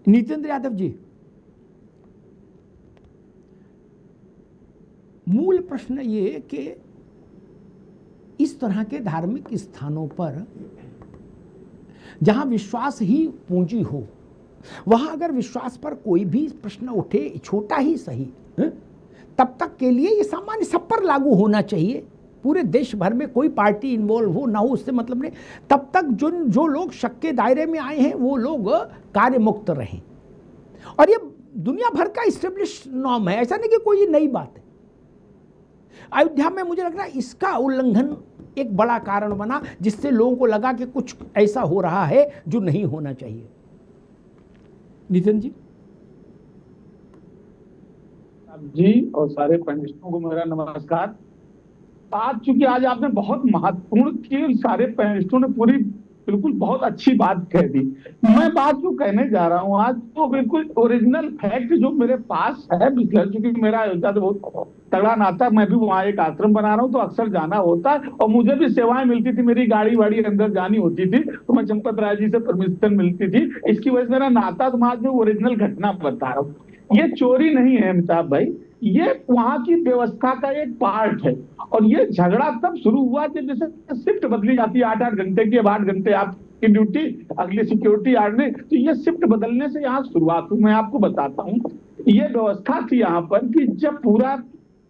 नितेंद्र यादव जी, मूल प्रश्न ये कि इस तरह के धार्मिक स्थानों पर जहां विश्वास ही पूंजी हो, वहां अगर विश्वास पर कोई भी प्रश्न उठे, छोटा ही सही, तब तक के लिए ये सामान्य सब पर लागू होना चाहिए। पूरे देश भर में कोई पार्टी इन्वॉल्व हो ना हो उससे मतलब नहीं। तब तक जो लोग शक के दायरे में आए हैं वो लोग कार्य मुक्त रहें, और ये दुनिया भर का इस्टेब्लिश नॉर्म है, ऐसा नहीं कि कोई नई बात है। अयोध्या में मुझे लग रहा है इसका उल्लंघन एक बड़ा कारण बना, जिससे लोगों को लगा कि कुछ ऐसा हो रहा है जो नहीं होना चाहिए। नितिन जी। जी और सारे पैनलिस्टों को मेरा नमस्कार। आज चूंकि आज आपने बहुत महत्वपूर्ण की, सारे पैनलिस्टों ने पूरी बिल्कुल बहुत अच्छी बात कह दी। मैं बात जो कहने जा रहा हूँ आज, तो बिल्कुल ओरिजिनल फैक्ट जो मेरे पास है, चूंकि मेरा अयोध्या से बहुत तगड़ा नाता, मैं भी वहाँ एक आश्रम बना रहा हूँ तो अक्सर जाना होता है, और मुझे भी सेवाएं मिलती थी, मेरी गाड़ी वाड़ी अंदर जानी होती थी तो मैं चंपत राय जी से परमिशन मिलती थी। इसकी वजह से मेरा नाता समाज में ओरिजिनल घटना बता रहा हूँ। ये चोरी नहीं है अमिताभ भाई, ये वहां की व्यवस्था का एक पार्ट है। और ये झगड़ा तब शुरू हुआ जब जैसे शिफ्ट बदली जाती है, 8-8 घंटे की, 8 घंटे आपकी ड्यूटी, अगली सिक्योरिटी आने, तो ये शिफ्ट बदलने से यहाँ शुरुआत हुई। मैं आपको बताता हूँ, ये व्यवस्था थी यहाँ पर कि जब पूरा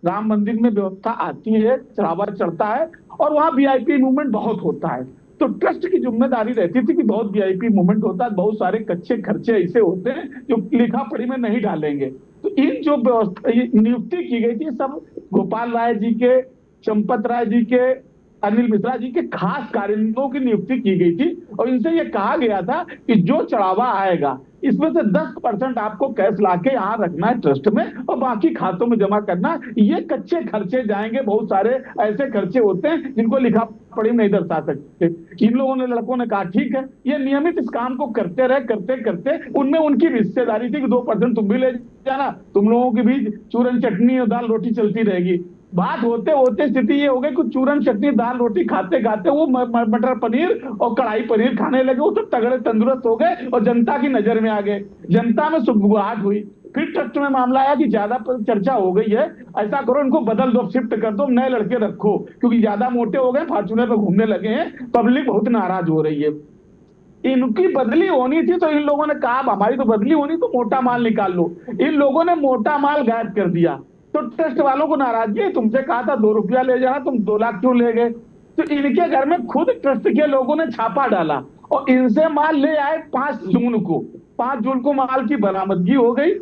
राम मंदिर में व्यवस्था आती है, चढ़ावा चढ़ता है और वहाँ वीआईपी मूवमेंट बहुत होता है, तो ट्रस्ट की जिम्मेदारी रहती थी कि बहुत वीआईपी मूवमेंट होता है, बहुत सारे कच्चे खर्चे ऐसे होते हैं जो लिखा पढ़ी में नहीं डालेंगे। तो इन जो व्यवस्था नियुक्ति की गई थी, सब गोपाल राय जी के, चंपत राय जी के, अनिल मिश्रा जी के खास कार्यालयों की नियुक्ति की गई थी, और इनसे ये कहा गया था कि जो चढ़ावा आएगा इसमें से 10% आपको कैश लाके यहाँ रखना है ट्रस्ट में, और बाकी खातों में जमा करना। ये कच्चे खर्चे जाएंगे, बहुत सारे ऐसे खर्चे होते हैं जिनको लिखा पढ़ी नहीं दर्शा सकते। इन लोगों ने, लड़कों ने कहा ठीक है, ये नियमित इस काम को करते रहे, करते करते उनमें उनकी हिस्सेदारी थी कि 2% तुम भी ले जाना, तुम लोगों की भी चूरन चटनी और दाल रोटी चलती रहेगी। बात होते होते स्थिति ये हो गई कि चूरन चटनी दाल रोटी खाते खाते वो मटर पनीर और कढ़ाई पनीर खाने लगे, वो तो तगड़े तंदुरुस्त हो गए और जनता की नजर में आ गए। जनता में सुगबुगाहट हुई, फिर ट्रस्ट में मामला आया कि ज्यादा चर्चा हो गई है, ऐसा करो इनको बदल दो, शिफ्ट कर दो, नए लड़के रखो, क्योंकि ज्यादा मोटे हो गए, फॉर्चूनर पे घूमने लगे हैं, पब्लिक बहुत नाराज हो रही है। इनकी बदली होनी थी तो इन लोगों ने कहा हमारी तो बदली होनी, तो मोटा माल निकाल लो। इन लोगों ने मोटा माल गायब कर दिया, तो ट्रस्ट वालों को नाराजगी है, तुमसे कहा था 2 रुपया ले जाना, तुम 2 लाख क्यों ले गए। तो इनके घर में खुद ट्रस्ट के लोगों ने छापा डाला और इनसे माल ले आए 5 जून को। 5 जून को माल की बरामदगी हो गई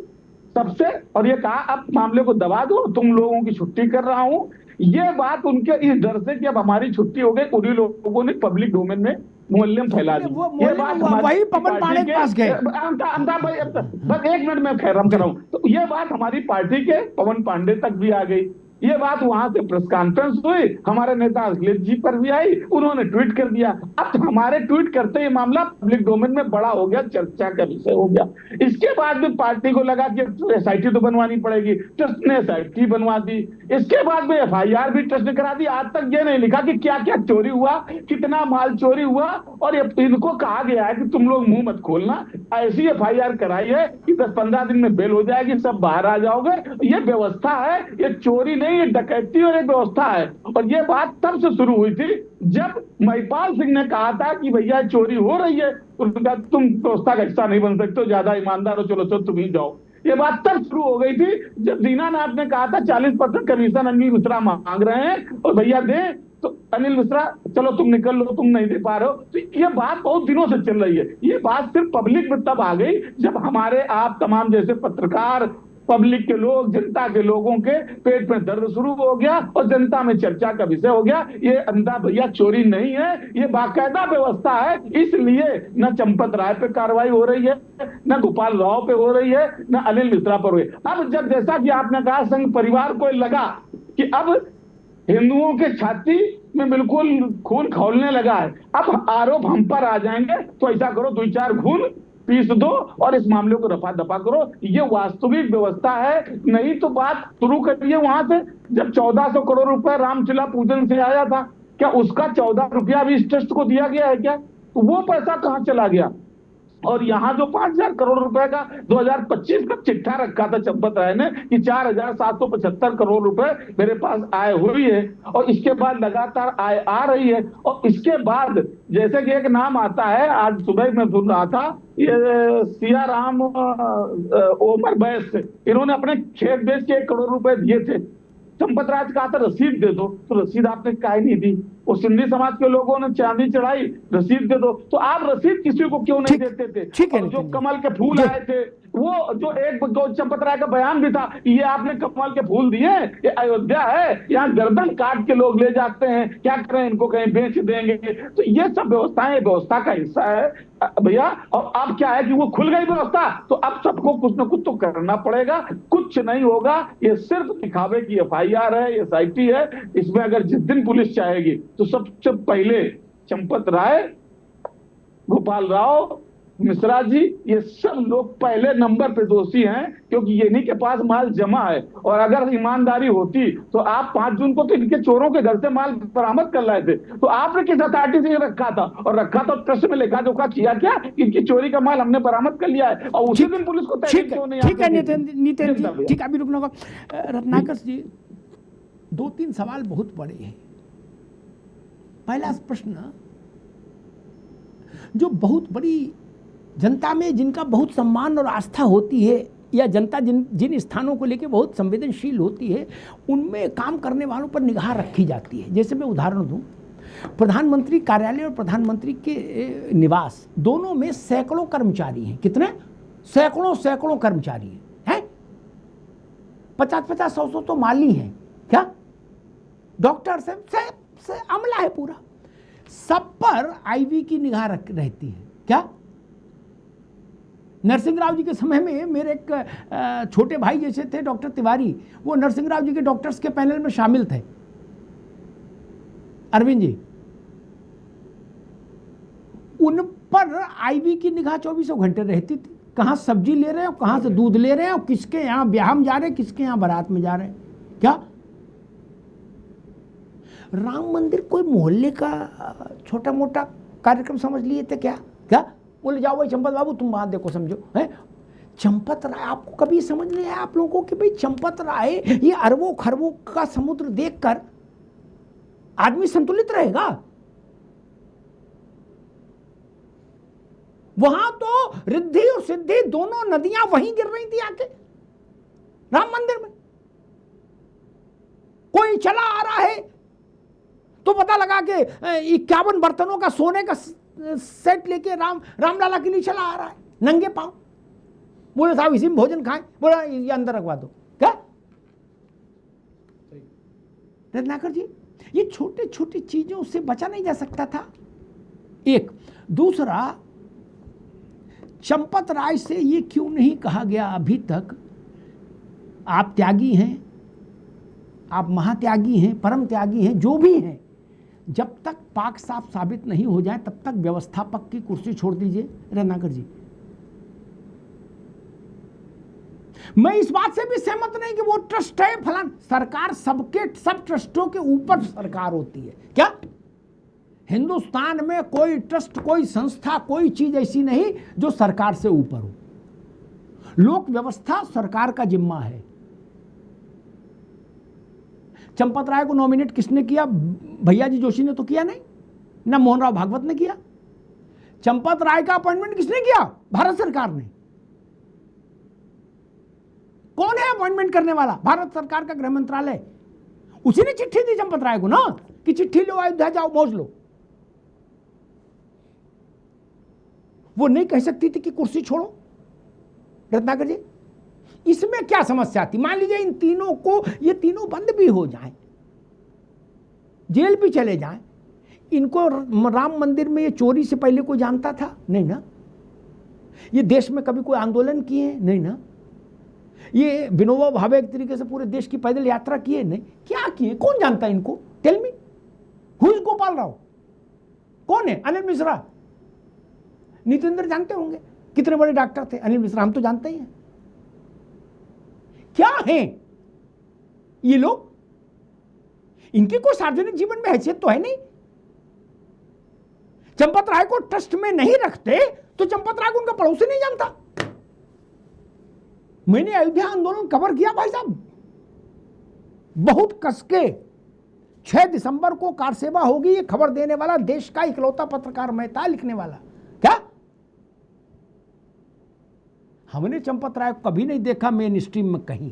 सबसे, और ये कहा अब मामले को दबा दो, तुम लोगों की छुट्टी कर रहा हूं। ये बात उनके इस डर से कि अब हमारी छुट्टी हो गई, उन्हीं लोगों ने पब्लिक डोमेन में मोहल्ले में फैला दी। ये बात वही पवन पांडे के पास गए। अमिताभ भाई बस 1 मिनट में खैराम कर रहा हूं, तो ये बात हमारी पार्टी के पवन पांडे तक भी आ गई। ये बात वहां से प्रेस कॉन्फ्रेंस हुई, हमारे नेता अखिलेश जी पर भी आई, उन्होंने ट्वीट कर दिया। अब हमारे ट्वीट करते ही मामला पब्लिक डोमेन में बड़ा हो गया, चर्चा का विषय हो गया। इसके बाद भी पार्टी को लगा कि एसआईटी तो बनवानी पड़ेगी, ट्रस्ट ने एसआईटी बनवा दी। इसके बाद में एफआईआर भी ट्रस्ट ने करा दी। आज तक ये नहीं लिखा कि क्या क्या चोरी हुआ, कितना माल चोरी हुआ, और इनको कहा गया है कि तुम लोग मुंह मत खोलना, ऐसी एफआईआर कराई है कि 10-15 दिन में बेल हो जाएगी, सब बाहर आ जाओगे। ये व्यवस्था है, ये चोरी नहीं, ये डकैती और एक व्यवस्था है। और ये बात तब से शुरू हुई थी जब महिपाल सिंह ने कहा था कि भैया चोरी हो रही है, तो तुम व्यवस्था का हिस्सा नहीं बन सकते हो, ज्यादा ईमानदार हो, चलो तुम ही जाओ। ये बात तब शुरू हो गई थी जब दीनानाथ ने कहा था 40% कमीशन अनिल मिश्रा मांग रहे हैं और भैया दे, तो अनिल मिश्रा चलो तुम निकल लो, तुम नहीं दे पा रहे हो। तो ये बात बहुत दिनों से चल रही है। ये बात सिर्फ पब्लिक में तब आ गई जब हमारे आप तमाम जैसे पत्रकार, पब्लिक के लोग, जनता के लोगों के पेट में दर्द शुरू हो गया और जनता में चर्चा का विषय हो गया। ये अंधा भैया चोरी नहीं है, ये बाकायदा व्यवस्था है। इसलिए न चंपत राय पे कार्रवाई हो रही है, न गोपाल राव पे हो रही है, न अनिल मिश्रा पर हो रही है। अब जब जैसा कि आपने कहा संघ परिवार को लगा कि अब हिंदुओं के छाती में बिल्कुल खून खौलने लगा है, अब आरोप हम पर आ जाएंगे, तो ऐसा करो 2-4 खून पीस दो और इस मामले को रफा दफा करो। ये वास्तविक व्यवस्था है, नहीं तो बात शुरू करिए वहां से। जब 1400 करोड़ रुपए रामचिला पूजन से आया था, क्या उसका 14 रुपया भी इस ट्रस्ट को दिया गया है क्या? तो वो पैसा कहां चला गया? और यहाँ जो 5,000 करोड़ रुपए का 2025 का चिट्ठा रखा था चंपत राय ने कि 4,775 करोड़ रुपए मेरे पास आय हुई है, और इसके बाद लगातार आय आ रही है। और इसके बाद जैसे कि एक नाम आता है, आज सुबह मैं सुन रहा था, ये सियाराम ओमर बैस, इन्होंने अपने खेत बेच के 1 करोड़ रुपए दिए थे। चंपत राय कहा था रसीद दे दो, तो रसीद आपने काहे नहीं दी। वो सिंधी समाज के लोगों ने चांदी चढ़ाई, रसीद दे दो, तो आप रसीद किसी को क्यों नहीं देते थे। ठीक है, और जो कमल के फूल आए थे, वो जो एक चंपत राय का बयान भी था, ये आपने कमल के फूल दिए, ये अयोध्या है, यहाँ गर्दन काट के लोग ले जाते हैं, क्या करें, इनको कहीं बेच देंगे। तो ये सब व्यवस्थाएं व्यवस्था का हिस्सा है भैया। और अब क्या है कि वो खुल गई व्यवस्था, तो अब सबको कुछ ना कुछ तो करना पड़ेगा, कुछ नहीं होगा। ये सिर्फ दिखावे की FIR है, SIT है। इसमें अगर जिस दिन पुलिस चाहेगी तो सबसे पहले चंपत राय, गोपाल राव, मिश्रा जी, ये सब लोग पहले नंबर पे दोषी हैं, क्योंकि ये इन्हीं के पास माल जमा है। और अगर ईमानदारी होती तो आप 5 जून को तो इनके चोरों के घर से माल बरामद कर लाए थे, तो आपने किस अथॉरिटी से रखा था, और रखा तो ट्रस्ट में लेखा जोखा किया क्या, इनकी चोरी का माल हमने बरामद कर लिया है, और उसी दिन पुलिस को तहरीर क्यों नहीं। ठीक है नितिन जी, ठीक है, अभी रुकना होगा। रत्नाकर जी, 2-3 सवाल बहुत बड़े हैं। पहला प्रश्न, जो बहुत बड़ी जनता में जिनका बहुत सम्मान और आस्था होती है, या जनता जिन स्थानों को लेकर बहुत संवेदनशील होती है, उनमें काम करने वालों पर निगाह रखी जाती है। जैसे मैं उदाहरण दूं, प्रधानमंत्री कार्यालय और प्रधानमंत्री के निवास दोनों में सैकड़ों कर्मचारी हैं। कितने? सैकड़ों कर्मचारी हैं। 50-50, 100-100 तो माली हैं। क्या? डॉक्टर से अमला है पूरा। सब पर आईवी की निगाह रहती है। क्या? नरसिंह राव जी के समय में मेरे एक छोटे भाई जैसे थे डॉक्टर तिवारी, वो नरसिंह राव जी के डॉक्टर्स के पैनल में शामिल थे। अरविंद जी, उन पर आईवी की निगाह 24 घंटे रहती थी। कहां सब्जी ले रहे हो, कहां से दूध ले रहे हो, किसके यहां ब्याह में जा रहे हैं, किसके यहां बारात में जा रहे हैं। क्या राम मंदिर कोई मोहल्ले का छोटा मोटा कार्यक्रम समझ लिए थे क्या? क्या बोले जाओ भाई चंपत बाबू तुम बात देखो समझो है। चंपत राय, आपको कभी समझ नहीं आया आप लोगों को कि भाई चंपत राय ये अरबों खरबों का समुद्र देखकर आदमी संतुलित रहेगा? वहां तो रिद्धि और सिद्धि दोनों नदियां वहीं गिर रही थी आके राम मंदिर में। कोई चला आ रहा है तो पता लगा के 51 बर्तनों का सोने का सेट लेके रामलाला के लिए चला आ रहा है नंगे पांव। बोले साहब इसी में भोजन खाएं, बोला ये अंदर रखवा दो। क्या रत्नाकर जी, ये छोटे छोटी चीजों से बचा नहीं जा सकता था? एक। दूसरा, चंपत राय से ये क्यों नहीं कहा गया अभी तक आप त्यागी हैं, आप महात्यागी हैं, परम त्यागी हैं, जो भी हैं, जब तक पाक साफ साबित नहीं हो जाए तब तक व्यवस्थापक की कुर्सी छोड़ दीजिए। रत्नाकर जी, मैं इस बात से भी सहमत नहीं कि वो ट्रस्ट है फलान। सरकार सब ट्रस्टों के ऊपर सरकार होती है। क्या हिंदुस्तान में कोई ट्रस्ट, कोई संस्था, कोई चीज ऐसी नहीं जो सरकार से ऊपर हो। लोक व्यवस्था सरकार का जिम्मा है। चंपत राय को नॉमिनेट किसने किया? भैया जी जोशी ने तो किया नहीं, ना मोहन राव भागवत ने किया। चंपत राय का अपॉइंटमेंट किसने किया? भारत सरकार ने। कौन है अपॉइंटमेंट करने वाला? भारत सरकार का गृह मंत्रालय। उसी ने चिट्ठी दी चंपत राय को ना कि चिट्ठी लो, अयोध्या जाओ, मौज लो। वो नहीं कह सकती थी कि कुर्सी छोड़ो? रत्नाकर जी, इसमें क्या समस्या थी? मान लीजिए इन तीनों को, ये तीनों बंद भी हो जाएं, जेल भी चले जाएं, इनको राम मंदिर में ये चोरी से पहले कोई जानता था? नहीं ना। ये देश में कभी कोई आंदोलन किए? नहीं ना। ये विनोबा भावे एक तरीके से पूरे देश की पैदल यात्रा किए? नहीं। क्या किए? कौन जानता है इनको? Tell me, who is Gopal Rao? कौन है? अनिल मिश्रा। नितेंद्र जानते होंगे, कितने बड़े डॉक्टर थे अनिल मिश्रा, हम तो जानते ही हैं। क्या हैं ये लोग? इनकी कोई सार्वजनिक जीवन में हैसियत तो है नहीं। चंपत राय को ट्रस्ट में नहीं रखते तो चंपत राय को उनका पड़ोसी नहीं जानता। मैंने अयोध्या आंदोलन कवर किया भाई साहब, बहुत कसके। 6 दिसंबर को कार सेवा होगी, ये खबर देने वाला देश का इकलौता पत्रकार मैं था, लिखने वाला। क्या हमने चंपत राय को कभी नहीं देखा मेन स्ट्रीम में कहीं,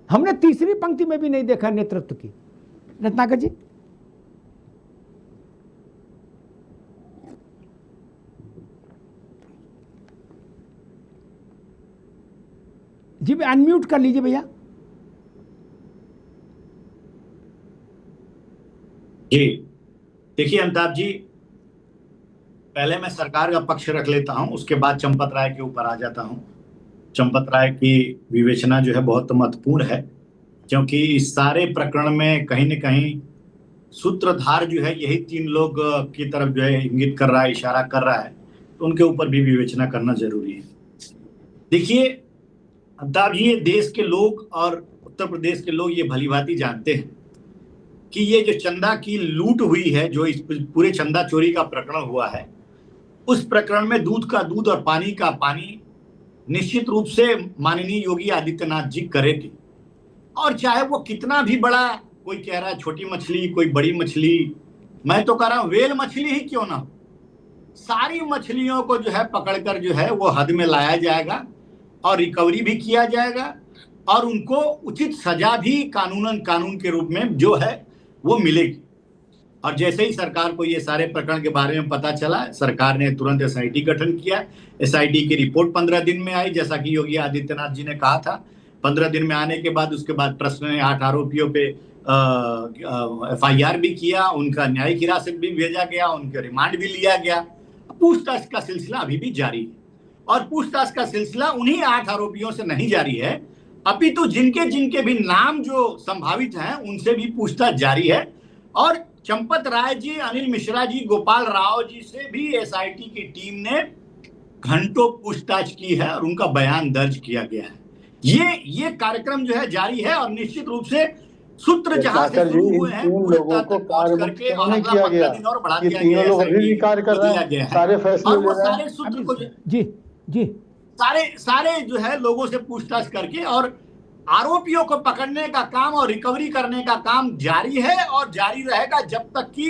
हमने तीसरी पंक्ति में भी नहीं देखा नेतृत्व की। रत्नाकर जी, जी अनम्यूट कर लीजिए भैया। जी देखिए अमिताभ जी, पहले मैं सरकार का पक्ष रख लेता हूं, उसके बाद चंपत राय के ऊपर आ जाता हूं। चंपत राय की विवेचना जो है बहुत महत्वपूर्ण है, क्योंकि इस सारे प्रकरण में कहीं न कहीं सूत्रधार जो है यही 3 लोग की तरफ जो है इंगित कर रहा है, इशारा कर रहा है, तो उनके ऊपर भी विवेचना करना जरूरी है। देखिए अमिताभ जी, ये देश के लोग और उत्तर प्रदेश के लोग ये भलीभांति जानते हैं कि ये जो चंदा की लूट हुई है, जो इस पूरे चंदा चोरी का प्रकरण हुआ है, उस प्रकरण में दूध का दूध और पानी का पानी निश्चित रूप से माननीय योगी आदित्यनाथ जी करेंगे। और चाहे वो कितना भी बड़ा, कोई कह रहा है छोटी मछली, कोई बड़ी मछली, मैं तो कह रहा हूं वेल मछली ही क्यों ना, सारी मछलियों को जो है पकड़कर जो है वो हद में लाया जाएगा और रिकवरी भी किया जाएगा और उनको उचित सजा भी कानून के रूप में जो है वो मिलेगी। और जैसे ही सरकार को ये सारे प्रकरण के बारे में पता चला, सरकार ने तुरंत एसआईटी गठन किया। एसआईटी की रिपोर्ट 15 दिन में आई, जैसा कि योगी आदित्यनाथ जी ने कहा था। 15 दिन में आने के बाद उसके बाद ट्रस्ट ने 8 आरोपियों पे FIR भी किया, उनका न्यायिक हिरासत भी भेजा गया, उनके रिमांड भी लिया गया। पूछताछ का सिलसिला अभी भी जारी है और पूछताछ का सिलसिला उन्हीं 8 आरोपियों से नहीं जारी है, अपितु जिनके भी नाम जो संभावित हैं उनसे भी पूछताछ जारी है। और चंपत राय जी, अनिल मिश्रा जी, गोपाल राव जी से भी एसआईटी की टीम ने घंटों पूछताछ की है और उनका बयान दर्ज किया गया है। ये कार्यक्रम जो है जारी है और निश्चित रूप से सूत्र जहां से शुरू हुए हैं लोगों को कार्य करके और नहीं किया गया, दिन और बढ़ा ये दिया तीनों लोग अभी भी गया, कार्य कर रहे हैं, सारे फैसले और वो ले रहे सारे हैं। सूत्र को जी जी सारे जो है लोगों से पूछताछ करके और आरोपियों को पकड़ने का काम और रिकवरी करने का काम जारी है और जारी रहेगा जब तक कि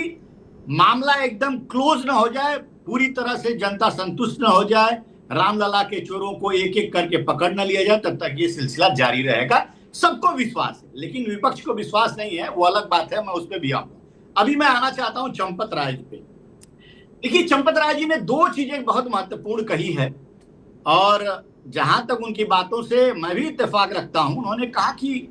मामला एकदम क्लोज ना हो जाए, पूरी तरह से जनता संतुष्ट न हो जाए, रामलला के चोरों को एक एक करके पकड़ न लिया जाए, तब तक ये सिलसिला जारी रहेगा। सबको विश्वास है, लेकिन विपक्ष को विश्वास नहीं है, वो अलग बात है, मैं उस पर भी आऊंगा। अभी मैं आना चाहता हूं चंपत राय पे। देखिए चंपत राय जी ने 2 चीजें बहुत महत्वपूर्ण कही है और जहां तक उनकी बातों से मैं भी इत्तेफाक रखता हूं। उन्होंने कहा कि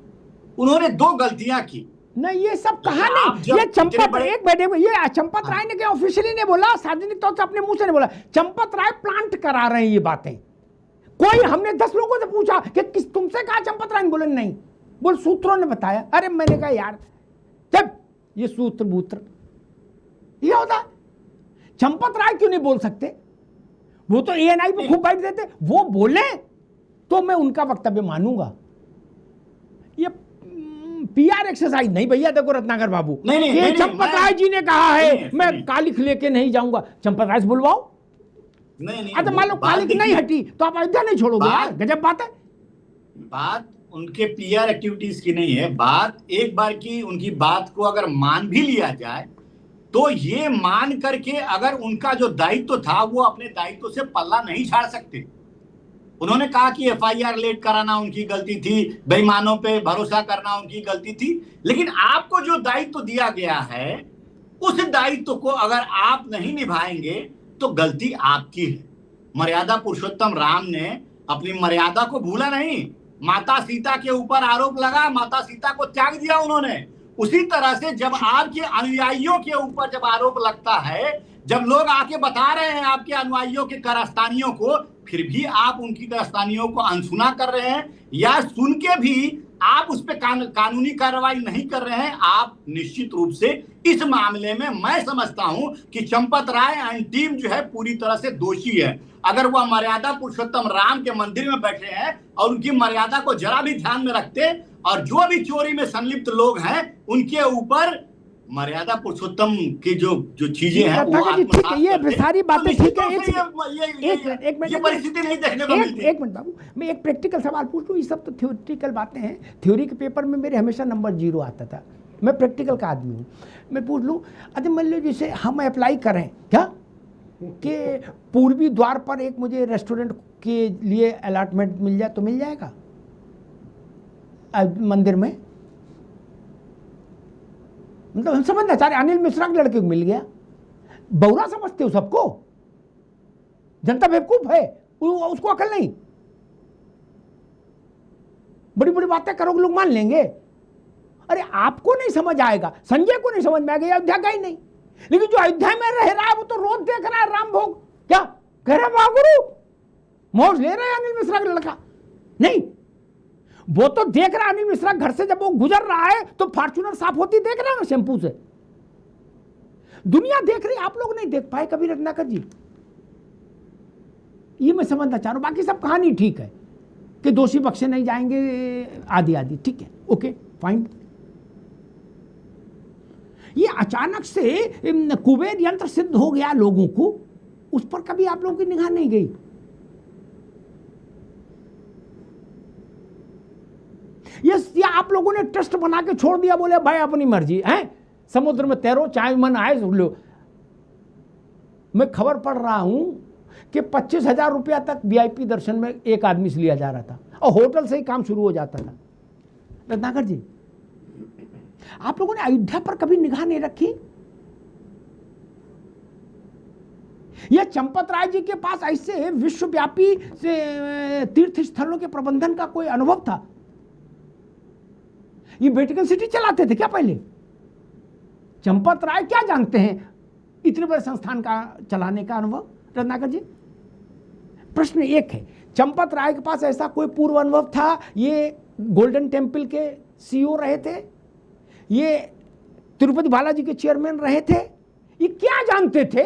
उन्होंने 2 गलतियां की। नहीं, ये सब कहा नहीं, ये चंपत एक बैठे हुए, ये चंपत राय ने क्या ऑफिशियली नहीं बोला, सार्वजनिक तौर से अपने मुंह से नहीं बोला। चंपत राय प्लांट करा रहे हैं ये बातें। कोई, हमने 10 लोगों से पूछा कि किस तुमसे कहा, चंपत राय ने बोले नहीं, बोल सूत्रों ने बताया। अरे मैंने कहा यार जब ये सूत्र बूत्र ये होता है, चंपत राय क्यों नहीं बोल सकते? वो तो ANI पे खूब बैठ देते, वो बोले तो मैं उनका वक्तव्य मानूंगा। ये PR एक्सरसाइज नहीं भैया। देखो रत्नाकर बाबू, ये चंपत राय जी ने कहा है मैं कालिख लेके नहीं जाऊंगा, चंपत राय से बुलवाओ। नहीं, अच्छा मान लो कालिख नहीं हटी तो आप अयोध्या नहीं छोड़ोगे यार, गजब बात है। बात उनके PR एक्टिविटीज की नहीं है, बात एक बार की उनकी बात को अगर मान भी लिया जाए तो ये मान करके अगर उनका जो दायित्व था वो अपने दायित्व से पल्ला नहीं झाड़ सकते। उन्होंने कहा कि FIR लेट कराना उनकी गलती थी, बेईमानों पे भरोसा करना उनकी गलती थी, लेकिन आपको जो दायित्व दिया गया है उस दायित्व को अगर आप नहीं निभाएंगे तो गलती आपकी है। मर्यादा पुरुषोत्तम राम ने अपनी मर्यादा को भूला नहीं, माता सीता के ऊपर आरोप लगा, माता सीता को त्याग दिया उन्होंने। उसी तरह से जब आपके अनुयायियों के ऊपर जब आरोप लगता है, जब लोग आके बता रहे हैं आपके अनुयायियों के कारस्तानियों को, फिर भी आप उनकी कारस्तानियों को अनसुना कर रहे हैं या सुन के भी आप उस पर कानूनी कार्रवाई नहीं कर रहे हैं, आप निश्चित रूप से इस मामले में मैं समझता हूं कि चंपत राय एंड टीम जो है पूरी तरह से दोषी है। अगर वह मर्यादा पुरुषोत्तम राम के मंदिर में बैठे हैं और उनकी मर्यादा को जरा भी ध्यान में रखते और जो भी चोरी में संलिप्त लोग हैं उनके ऊपर मर्यादा पुरुषोत्तम की जो जो चीजें ये हैं वो रत्नाकर जी, ठीक आत्मसात है, ये करते, सारी तो बातें निश्चित ठीक है। तौर से एक मिनट ये परिस्थिति नहीं देखने को मिलती। एक मिनट बाबू, मैं एक प्रैक्टिकल सवाल पूछ लूँ। ये सब तो थ्योरेटिकल बातें हैं। थ्योरी के पेपर में मेरे हमेशा नंबर 0 आता था। मैं प्रैक्टिकल का आदमी हूँ। मैं पूछ लूँ, अच्छा मान लो जैसे हम अप्लाई करें क्या कि पूर्वी द्वार पर एक मुझे रेस्टोरेंट के लिए अलॉटमेंट मिल जाए तो मिल जाएगा मंदिर में? मतलब हम समझना चाह रहे, अनिल मिश्रा के लड़के को मिल गया, बौरा समझते हो सबको, जनता बेवकूफ है, उसको अकल नहीं। बड़ी बड़ी बातें करोगे लोग मान लेंगे। अरे आपको नहीं समझ आएगा, संजय को नहीं समझ में आएगा, अयोध्या का ही नहीं, लेकिन जो अयोध्या में रह रहा है वो तो रोज देख रहा है राम भोग। क्या कह रहा है महागुरु, मौज ले रहा है अनिल मिश्रा का लड़का? नहीं, वो तो देख रहा है अनिल मिश्रा घर से जब वो गुजर रहा है तो फॉर्च्यूनर साफ होती देख रहा है ना शैंपू से। दुनिया देख रही, आप लोग नहीं देख पाए कभी रत्नाकर जी। ये मैं समझना चाह रहा हूं। बाकी सब कहानी ठीक है कि दोषी बख्शे नहीं जाएंगे, आदि आदि, ठीक है, ओके फाइन। ये अचानक से कुबेर यंत्र सिद्ध हो गया लोगों को, उस पर कभी आप लोगों की निगाह नहीं गई? या आप लोगों ने ट्रस्ट बना के छोड़ दिया, बोले भाई अपनी मर्जी है, समुद्र में तैरो, चाहे मन आए सुन लो। मैं खबर पढ़ रहा हूं कि 25,000 रुपया तक वीआईपी दर्शन में एक आदमी से लिया जा रहा था और होटल से ही काम शुरू हो जाता था। रत्नाकर जी, आप लोगों ने अयोध्या पर कभी निगाह नहीं रखी? यह चंपत राय जी के पास ऐसे विश्वव्यापी तीर्थ स्थलों के प्रबंधन का कोई अनुभव था? ये वेटिकन सिटी चलाते थे क्या पहले? चंपत राय क्या जानते हैं इतने बड़े संस्थान का चलाने का अनुभव? रत्नाकर जी, प्रश्न एक है, चंपत राय के पास ऐसा कोई पूर्व अनुभव था? ये गोल्डन टेम्पल के सीईओ रहे थे, ये तिरुपति बालाजी के चेयरमैन रहे थे, ये क्या जानते थे?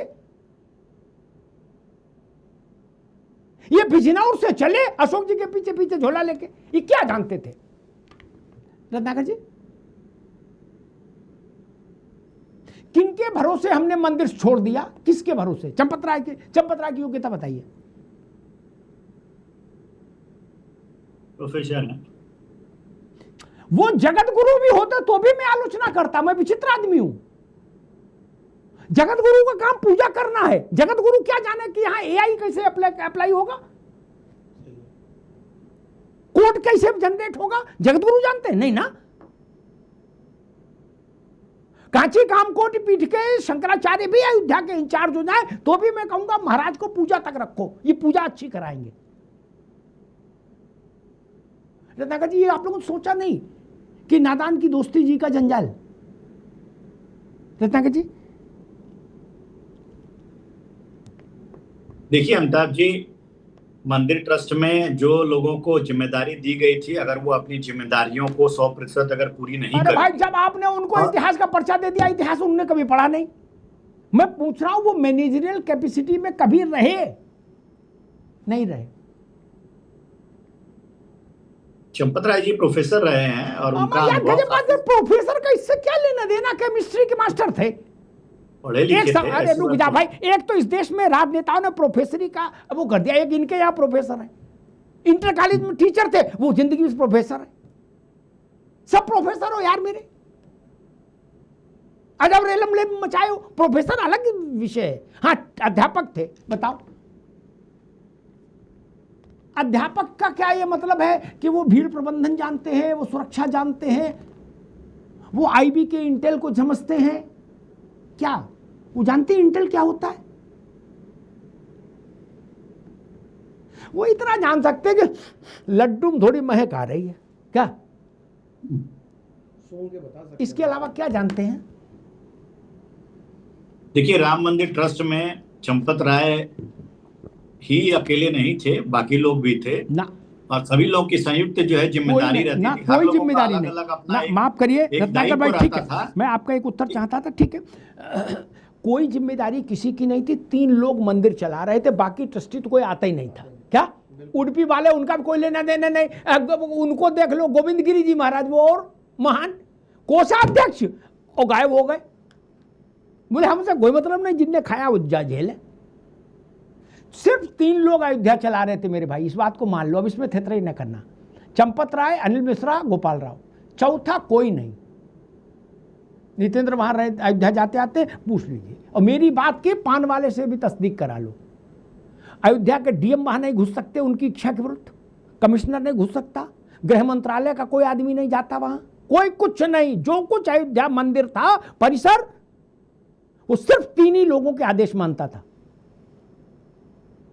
ये बिजनौर से चले अशोक जी के पीछे पीछे झोला लेके, ये क्या जानते थे? रत्नाकर जी, किनके भरोसे हमने मंदिर छोड़ दिया? किसके भरोसे? चंपत राय की योग्यता बताइए। प्रोफेसर है वो, जगत गुरु भी होते तो भी मैं आलोचना करता। मैं विचित्र आदमी हूं। जगत गुरु का काम पूजा करना है। जगत गुरु क्या जाने कि यहां एआई कैसे अप्लाई होगा, कोड कैसे जनरेट होगा? जगत गुरु जानते हैं? नहीं ना। कांची कामकोटि पीठ के शंकराचार्य भी अयोध्या के इंचार्ज हो जाए तो भी मैं कहूंगा महाराज को पूजा तक रखो, ये पूजा अच्छी कराएंगे। रत्नाकर जी, ये आप लोगों ने सोचा नहीं कि नादान की दोस्ती जी का जंजाल? रत्नाकर जी, देखिए अमिताभ जी, मंदिर ट्रस्ट में जो लोगों को जिम्मेदारी दी गई थी, अगर वो अपनी जिम्मेदारियों को 100% अगर पूरी नहीं अरे भाई, कर, जब आपने उनको इतिहास का पर्चा दे दिया, इतिहास उन्होंने कभी पढ़ा नहीं। मैं पूछ रहा हूं वो मैनेजरियल कैपेसिटी में कभी रहे? नहीं रहे। चंपत राय जी प्रोफेसर रहे हैं और उनका अनुभव, प्रोफेसर का इससे क्या लेना देना? केमिस्ट्री के मास्टर थे, पढ़े लिखे थे। अरे रुक जा भाई, एक तो इस देश में राजनेताओं ने प्रोफेसरी का वो कर दिया। एक इनके यहाँ प्रोफेसर है, इंटर कॉलेज में टीचर थे, वो जिंदगी में प्रोफेसर है। सब प्रोफेसर हो यार मेरे, अजब रेलम लेम मचाए हो। प्रोफेसर अलग विषय है। हाँ, अध्यापक थे, बताओ अध्यापक का क्या ये मतलब है कि वो भीड़ प्रबंधन जानते हैं, वो सुरक्षा जानते हैं, वो आईबी के इंटेल को समझते हैं? क्या वो जानते हैं इंटेल क्या होता है? वो इतना जान सकते हैं कि लड्डू में थोड़ी महक आ रही है क्या? इसके अलावा क्या जानते हैं? देखिए, राम मंदिर ट्रस्ट में चंपत राय ही अकेले नहीं थे, बाकी लोग भी थे ना, और सभी लोग की संयुक्त जो है जिम्मेदारी रहती ना, थी। हर कोई लोगों का जिम्मेदारी अलग-अलग अपना नहीं। माफ करिए रत्नाकर भाई, ठीक है, था। मैं आपका एक उत्तर चाहता था, ठीक है। कोई जिम्मेदारी किसी की नहीं थी। 3 लोग मंदिर चला रहे थे, बाकी ट्रस्टी तो कोई आता ही नहीं था। क्या उडुपी वाले, उनका भी कोई लेना देना नहीं। उनको देख लो, गोविंद गिरी जी महाराज, वो और महान कोषाध्यक्ष, और गायब हो गए। बोले हमसे कोई मतलब नहीं, जिनने खाया वो जेल है। सिर्फ 3 लोग अयोध्या चला रहे थे मेरे भाई, इस बात को मान लो, अब इसमें थेथराई न करना। चंपत राय, अनिल मिश्रा, गोपाल राव, चौथा कोई नहीं। नितेंद्र वहां रहे अयोध्या जाते आते, पूछ लीजिए। और मेरी बात के पान वाले से भी तस्दीक करा लो। अयोध्या के डीएम वहां नहीं घुस सकते उनकी इच्छा के विरुद्ध, कमिश्नर नहीं घुस सकता, गृह मंत्रालय का कोई आदमी नहीं जाता वहां, कोई कुछ नहीं। जो कुछ अयोध्या मंदिर था परिसर, वो सिर्फ 3 ही लोगों के आदेश मानता था।